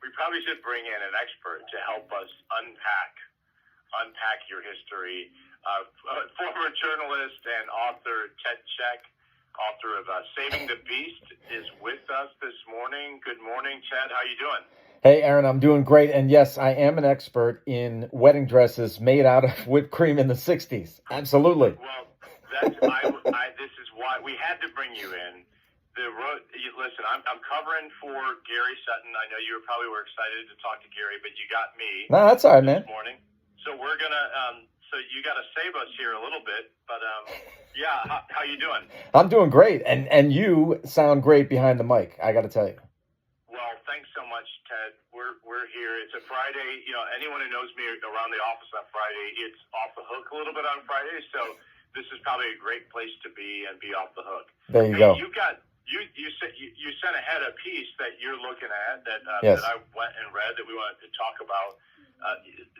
we probably should bring in an expert to help us unpack your history. Former journalist and author Ted Check, author of Saving the Beast, is with us this morning. Good morning, Ted. How you doing? Hey, Aaron, I'm doing great. And yes, I am an expert in wedding dresses made out of whipped cream in the 60s. Absolutely. Well, this is why we had to bring you in. Listen, I'm covering for Gary Sutton. I know you were excited to talk to Gary, but you got me. No, that's all right, man. This morning. So we're going to, so you got to save us here a little bit. But, yeah, how you doing? I'm doing great. And you sound great behind the mic, I got to tell you. Well, thanks so much, Ted. We're here. It's a Friday. You know, anyone who knows me around the office on Friday, it's off the hook a little bit on Friday. So this is probably a great place to be and be off the hook. There you go. You sent ahead a piece that you're looking at yes. that I went and read that we wanted to talk about.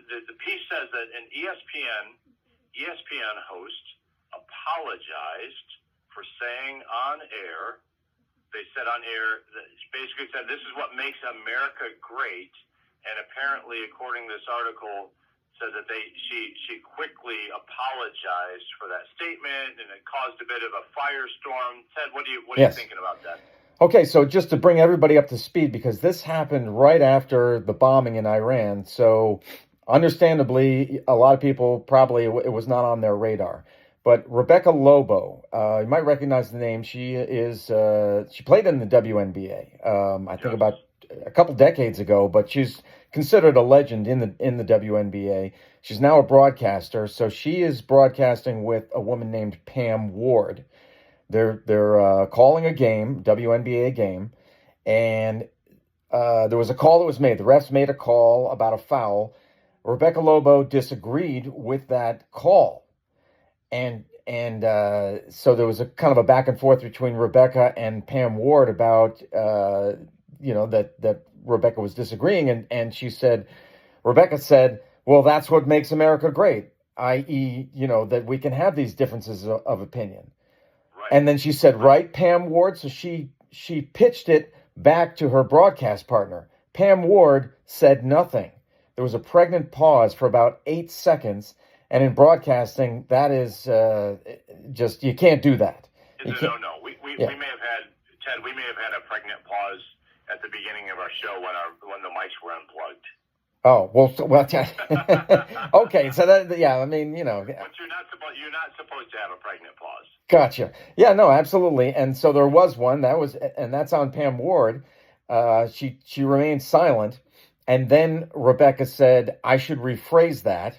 The piece says that an ESPN host apologized for saying on air. They said on air, basically said, this is what makes America great. And apparently, according to this article, said that she quickly apologized for that statement, and it caused a bit of a firestorm. Ted, what are you thinking about that? Okay, so just to bring everybody up to speed, because this happened right after the bombing in Iran. So understandably, a lot of people probably it was not on their radar. But Rebecca Lobo, you might recognize the name. She played in the WNBA. I think about a couple decades ago, but she's considered a legend in the WNBA. She's now a broadcaster, so she is broadcasting with a woman named Pam Ward. They're calling a game, WNBA game, and there was a call that was made. The refs made a call about a foul. Rebecca Lobo disagreed with that call. And so there was a kind of a back and forth between Rebecca and Pam Ward about, that Rebecca was disagreeing. And Rebecca said, well, that's what makes America great, i.e., that we can have these differences of opinion. Right. And then she said, right, Pam Ward? So she pitched it back to her broadcast partner. Pam Ward said nothing. There was a pregnant pause for about 8 seconds. And in broadcasting, that is just, you can't do that. It's a no-no. We may have had, Ted, a pregnant pause at the beginning of our show when the mics were unplugged. Oh, okay. So that, yeah, I mean, But you're not supposed to have a pregnant pause. Gotcha. Yeah, no, absolutely. And so there was one, and that's on Pam Ward. She remained silent. And then Rebecca said, I should rephrase that.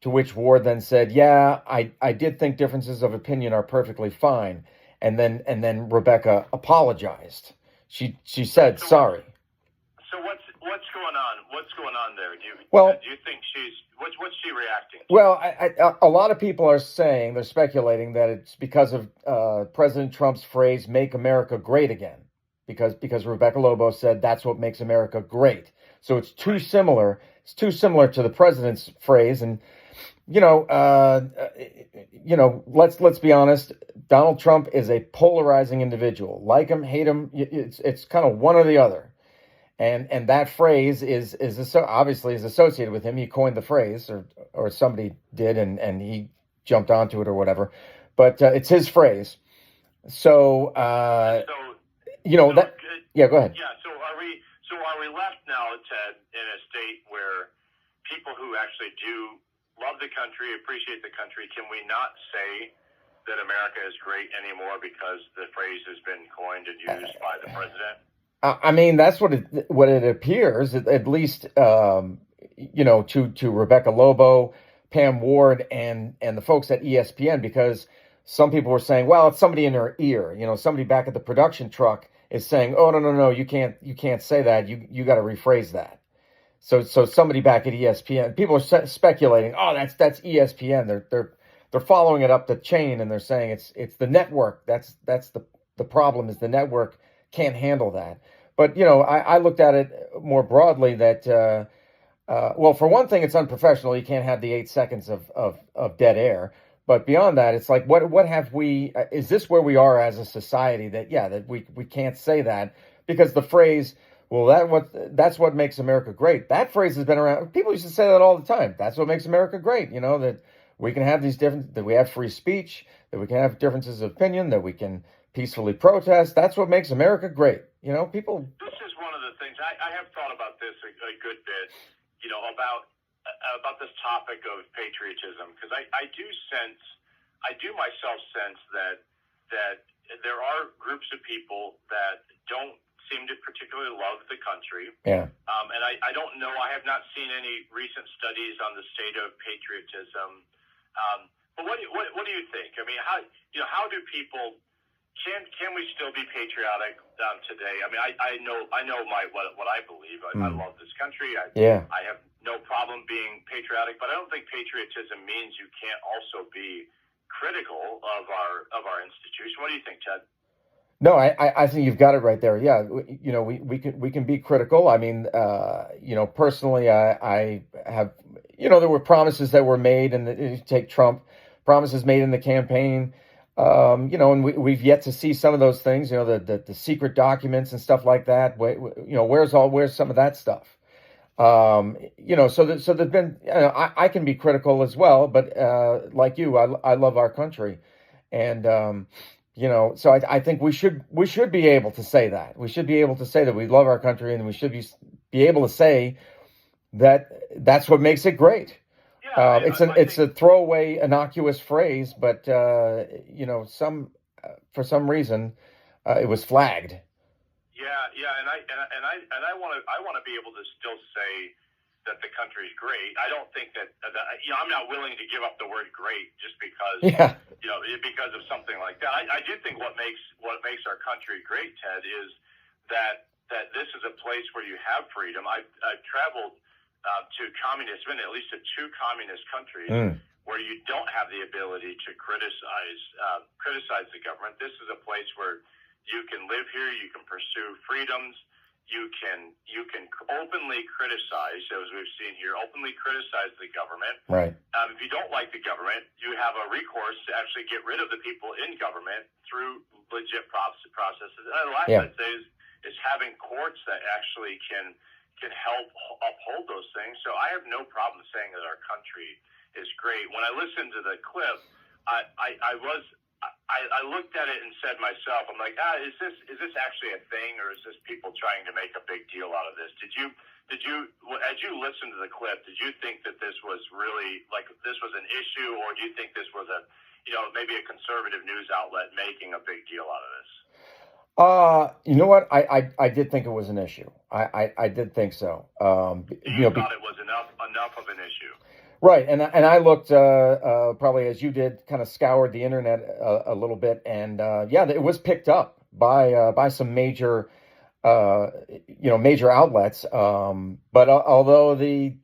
To which Ward then said, yeah, I did think differences of opinion are perfectly fine. And then Rebecca apologized. She said, sorry. So what's going on? What's going on there? Do you think what's she reacting to? Well, a lot of people are saying, they're speculating that it's because of President Trump's phrase, make America great again. Because Rebecca Lobo said that's what makes America great. So it's too similar. It's too similar to the president's phrase. And let's be honest. Donald Trump is a polarizing individual. Like him, hate him. It's kind of one or the other. And that phrase is obviously associated with him. He coined the phrase, or somebody did, and he jumped onto it or whatever. But it's his phrase. So yeah, go ahead. Yeah. So are we left now, Ted, in a state where people who actually do love the country, appreciate the country, can we not say that America is great anymore because the phrase has been coined and used by the president? I mean, that's what it appears, at least, to Rebecca Lobo, Pam Ward, and the folks at ESPN, because some people were saying, well, it's somebody in her ear. Somebody back at the production truck is saying, oh, no, you can't say that. You got to rephrase that. So somebody back at ESPN, people are speculating, oh, that's ESPN. They're following it up the chain, and they're saying it's the network. That's the problem, is the network can't handle that. But I looked at it more broadly that well, for one thing, it's unprofessional. You can't have the 8 seconds of dead air. But beyond that, it's like, what have we? Is this where we are as a society that we can't say that because the phrase, Well, that's what makes America great. That phrase has been around. People used to say that all the time. That's what makes America great. That we can have these different, that we have free speech, that we can have differences of opinion, that we can peacefully protest. That's what makes America great. People. This is one of the things I have thought about this a good bit. About this topic of patriotism, because I do myself sense that there are groups of people that don't seem to particularly love the country. Yeah. And I don't know. I have not seen any recent studies on the state of patriotism. But what do you think? I mean, how do people can we still be patriotic today? I mean, I know what I believe. I love this country. I have no problem being patriotic, but I don't think patriotism means you can't also be critical of our institution. What do you think, Ted? No, I think you've got it right there. Yeah, we can be critical. I mean, personally, I have, there were promises that were made, and you take Trump, promises made in the campaign, and we've yet to see some of those things. The secret documents and stuff like that. Where's some of that stuff? So there's been, I can be critical as well, but like you, I love our country, and so I think we should be able to say that. We should be able to say that we love our country, and we should be able to say that that's what makes it great. Yeah, it's a throwaway, innocuous phrase, but for some reason it was flagged. Yeah, and I want to be able to still say that the country is great. I don't think that I'm not willing to give up the word great just because because of something like that. I do think what makes our country great, Ted, is that this is a place where you have freedom. I've traveled to communist, been at least to 2 communist countries where you don't have the ability to criticize the government. This is a place where you can live here, you can pursue freedoms, you can openly criticize, as we've seen here, openly criticize the government. Right. If you don't like the government, you have a recourse to actually get rid of the people in government through legit processes. And the last I'd say is having courts that actually can help uphold those things. So I have no problem saying that our country is great. When I listened to the clip, I looked at it and said myself, I'm like, is this actually a thing, or is this people trying to make a big deal out of this? Did you, as you listened to the clip, did you think that this was really this was an issue, or do you think this was maybe a conservative news outlet making a big deal out of this? You know what? I did think it was an issue. I did think so. You thought it was enough of an issue. Right, and I looked probably as you did, kind of scoured the internet a little bit, and it was picked up by some major major outlets. But although the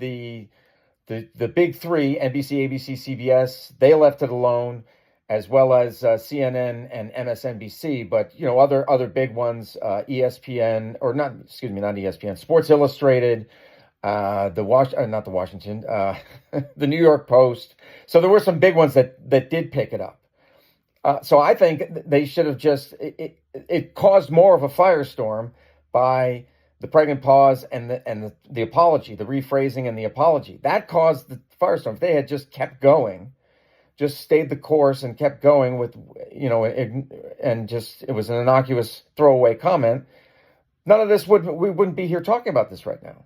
big 3, NBC, ABC, CBS, they left it alone, as well as CNN and MSNBC. But other big ones, ESPN, or not ESPN, Sports Illustrated. Not the Washington, the New York Post. So there were some big ones that did pick it up. So I think they should have it caused more of a firestorm by the pregnant pause and the apology, the rephrasing and the apology. That caused the firestorm. If they had just kept going, just stayed the course and kept going with, and just, it was an innocuous throwaway comment, none of this we wouldn't be here talking about this right now.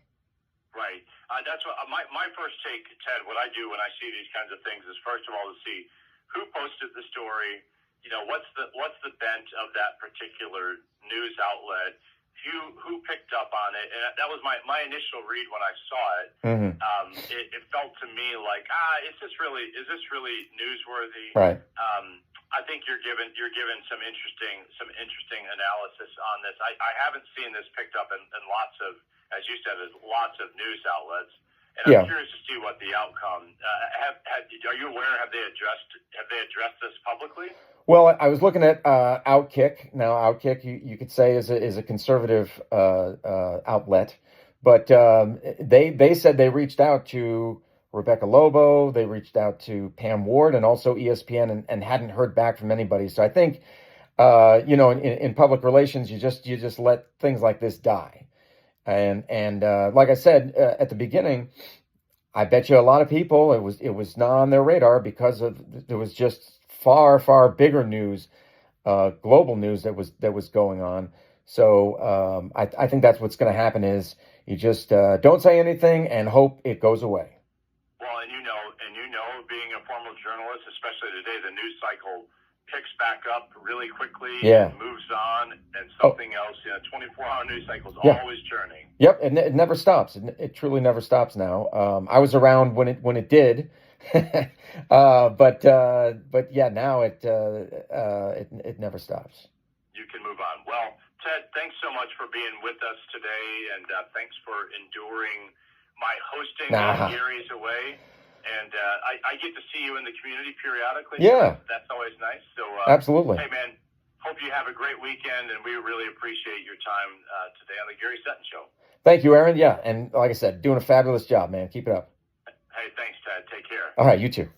That's what my first take, Ted. What I do when I see these kinds of things is, first of all, to see who posted the story. What's the bent of that particular news outlet? Who picked up on it? And that was my initial read when I saw it. Mm-hmm. It felt to me like, is this really newsworthy? Right. I think you're given some interesting analysis on this. I haven't seen this picked up in lots of, as you said, lots of news outlets, and I'm curious to see what the outcome. Are you aware? Have they addressed this publicly? Well, I was looking at Outkick. Now, Outkick, you could say is a conservative outlet, but they said they reached out to Rebecca Lobo, they reached out to Pam Ward, and also ESPN, and hadn't heard back from anybody. So I think, in public relations, you just let things like this die. And like I said at the beginning, I bet you a lot of people it was not on their radar because there was just far bigger news, global news that was going on. So I think that's what's going to happen is you just don't say anything and hope it goes away. Well, being a former journalist, especially today, the news cycle picks back up really quickly Yeah. and moves on, and something else. 24-hour news cycle is Yeah. always churning. Yep, it never stops. It truly never stops now. I was around when it did, but yeah, now it never stops. You can move on. Well, Ted, thanks so much for being with us today, and thanks for enduring my hosting while Gary's away. And I get to see you in the community periodically. Yeah. So that's always nice. So Absolutely. Hey, man, hope you have a great weekend, and we really appreciate your time today on the Gary Sutton Show. Thank you, Aaron. Yeah, and like I said, doing a fabulous job, man. Keep it up. Hey, thanks, Ted. Take care. All right, you too.